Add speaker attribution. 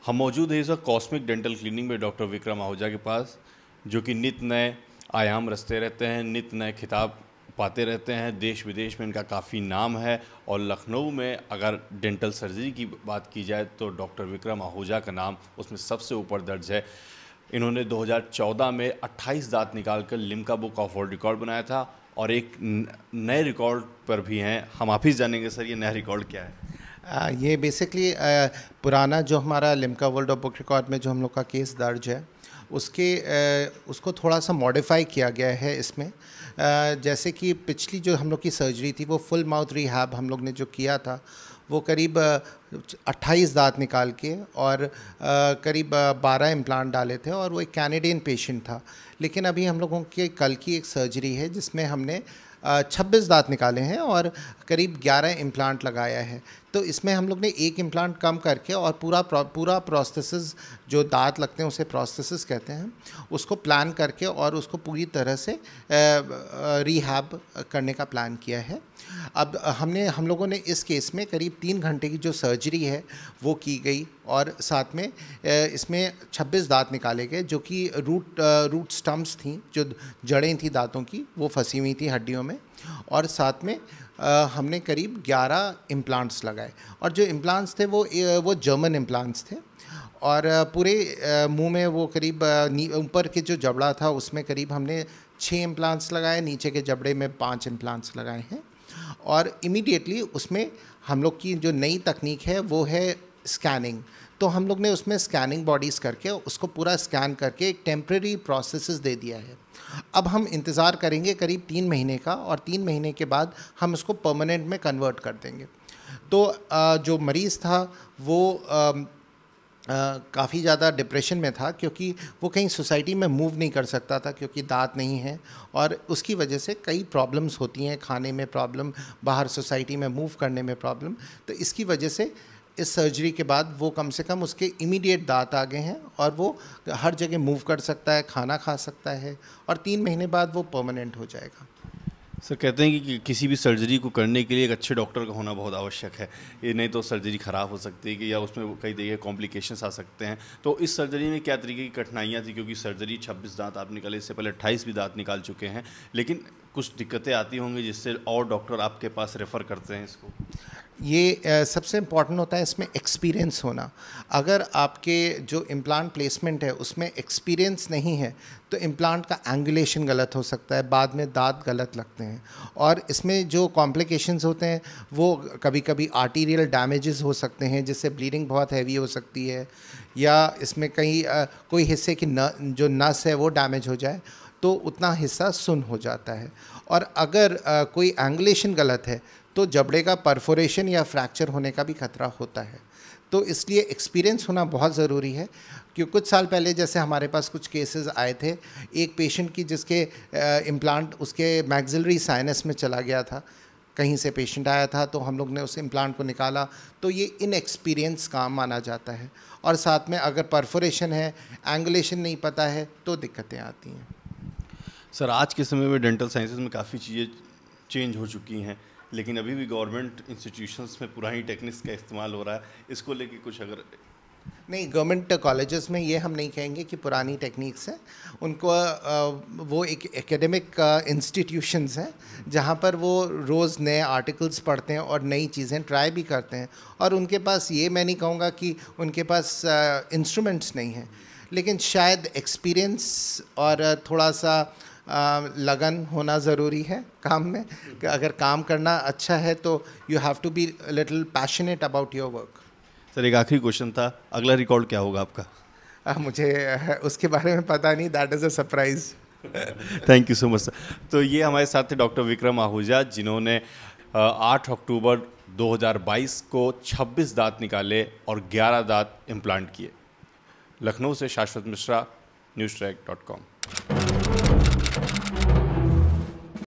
Speaker 1: हम मौजूद हैं इस वक्त कॉस्मिक डेंटल क्लिनिक में डॉक्टर विक्रम आहूजा के पास, जो कि नित नए आयाम रचते रहते हैं, नित नए खिताब पाते रहते हैं। देश विदेश में इनका काफ़ी नाम है और लखनऊ में अगर डेंटल सर्जरी की बात की जाए तो डॉक्टर विक्रम आहूजा का नाम उसमें सबसे ऊपर दर्ज है। इन्होंने 2014 में 28 दांत निकालकर Limca book of world record बनाया था और एक नए रिकॉर्ड पर भी हैं। हम आप ही जानेंगे सर, ये नया रिकॉर्ड क्या है?
Speaker 2: ये बेसिकली पुराना जो हमारा Limca world of book record में जो हम लोग का केस दर्ज है उसको थोड़ा सा मॉडिफाई किया गया है इसमें। जैसे कि पिछली जो हम लोग की सर्जरी थी वो फुल माउथ रिहैब हम लोग ने जो किया था वो करीब 28 दांत निकाल के और करीब 12 इम्प्लांट डाले थे और वो एक कैनेडियन पेशेंट था। लेकिन अभी हम लोगों के कल की एक सर्जरी है जिसमें हमने 26 दांत निकाले हैं और करीब 11 इम्प्लांट लगाया है। तो इसमें हम लोग ने एक इम्प्लांट कम करके और पूरा प्रोस्थेसिस जो दांत लगते हैं उसे प्रोस्थेसिस कहते हैं, उसको प्लान करके और उसको पूरी तरह से रिहैब करने का प्लान किया है। अब हम लोगों ने इस केस में करीब 3 घंटे की जो सर्जरी है वो की गई और साथ में इसमें 26 दांत निकाले गए जो कि रूट स्टम्प्स थी, जो जड़ें थी दांतों की वो फंसी हुई थी हड्डियों में, और साथ में हमने करीब 11 इम्प्लांट्स लगाए। और जो इम्प्लांट्स थे वो जर्मन इम्प्लांट्स थे और पूरे मुंह में वो करीब ऊपर के जो जबड़ा था उसमें करीब हमने 6 इम्प्लांट्स लगाए, नीचे के जबड़े में 5 इम्प्लांट्स लगाए हैं। और इमीडिएटली उसमें हम लोग की जो नई तकनीक है वो है स्कैनिंग। तो हम लोग ने उसमें स्कैनिंग बॉडीज़ करके उसको पूरा स्कैन करके एक टेम्प्रेरी प्रोसेसेस दे दिया है। अब हम इंतज़ार करेंगे करीब 3 महीने का और 3 महीने के बाद हम उसको परमानेंट में कन्वर्ट कर देंगे। तो जो मरीज़ था वो काफ़ी ज़्यादा डिप्रेशन में था क्योंकि वो कहीं सोसाइटी में मूव नहीं कर सकता था क्योंकि दांत नहीं है और उसकी वजह से कई प्रॉब्लम्स होती हैं, खाने में प्रॉब्लम, बाहर सोसाइटी में मूव करने में प्रॉब्लम। तो इसकी वजह से इस सर्जरी के बाद वो कम से कम उसके इमीडिएट दांत आ गए हैं और वो हर जगह मूव कर सकता है, खाना खा सकता है और 3 महीने बाद वो परमानेंट हो जाएगा।
Speaker 1: सर, कहते हैं कि किसी भी सर्जरी को करने के लिए एक अच्छे डॉक्टर का होना बहुत आवश्यक है। ये नहीं तो सर्जरी ख़राब हो सकती है कि या उसमें कई तरीके के कॉम्प्लिकेशंस आ सकते हैं। तो इस सर्जरी में क्या तरीके की कठिनाइयाँ थी? क्योंकि सर्जरी 26 दांत आप निकाले, इससे पहले 28 भी दांत निकाल चुके हैं, लेकिन कुछ दिक्कतें आती होंगी जिससे और डॉक्टर आपके पास रेफ़र करते हैं इसको।
Speaker 2: ये सबसे इम्पॉर्टेंट होता है इसमें एक्सपीरियंस होना। अगर आपके जो इम्प्लांट प्लेसमेंट है उसमें एक्सपीरियंस नहीं है तो इम्प्लांट का एंगुलेशन गलत हो सकता है, बाद में दांत गलत लगते हैं और इसमें जो कॉम्प्लिकेशंस होते हैं वो कभी कभी आर्टीरियल डैमेजेस हो सकते हैं जिससे ब्लीडिंग बहुत हैवी हो सकती है, या इसमें कहीं कोई हिस्से की जो नस है वो डैमेज हो जाए तो उतना हिस्सा सुन्न हो जाता है। और अगर कोई एंगुलेशन गलत है तो जबड़े का परफोरेशन या फ्रैक्चर होने का भी खतरा होता है। तो इसलिए एक्सपीरियंस होना बहुत ज़रूरी है। कि कुछ साल पहले जैसे हमारे पास कुछ केसेस आए थे, एक पेशेंट की जिसके इम्प्लांट उसके मैक्सिलरी साइनस में चला गया था, कहीं से पेशेंट आया था तो हम लोग ने उस इम्प्लांट को निकाला, तो ये इनएक्सपीरियंस काम माना जाता है। और साथ में अगर परफोरेशन है, एंगुलेशन नहीं पता है तो दिक्कतें आती हैं।
Speaker 1: सर, आज के समय में डेंटल साइंसेज में काफ़ी चीज़ें चेंज हो चुकी हैं, लेकिन अभी भी गवर्नमेंट इंस्टीट्यूशंस में पुरानी टेक्निक्स का इस्तेमाल हो रहा है। इसको लेके कुछ अगर
Speaker 2: नहीं, गवर्नमेंट कॉलेजेस में ये हम नहीं कहेंगे कि पुरानी टेक्निक्स हैं, उनको वो एक एकेडमिक इंस्टीट्यूशंस हैं जहाँ पर वो रोज़ नए आर्टिकल्स पढ़ते हैं और नई चीज़ें ट्राई भी करते हैं। और उनके पास, ये मैं नहीं कहूँगा कि उनके पास इंस्ट्रूमेंट्स नहीं हैं, लेकिन शायद एक्सपीरियंस और थोड़ा सा लगन होना ज़रूरी है काम में। अगर काम करना अच्छा है तो you have to be little passionate about your work.
Speaker 1: Sir, एक आखिरी क्वेश्चन था, अगला रिकॉर्ड क्या होगा आपका?
Speaker 2: मुझे उसके बारे में पता नहीं, that is a surprise.
Speaker 1: Thank you so much sir. तो ये हमारे साथ थे डॉक्टर विक्रम आहूजा, जिन्होंने 8 अक्टूबर 2022 को 26 दांत निकाले और 11 दांत इम्प्लांट किए। लखनऊ से शाश्वत मिश्रा, newstrek.com।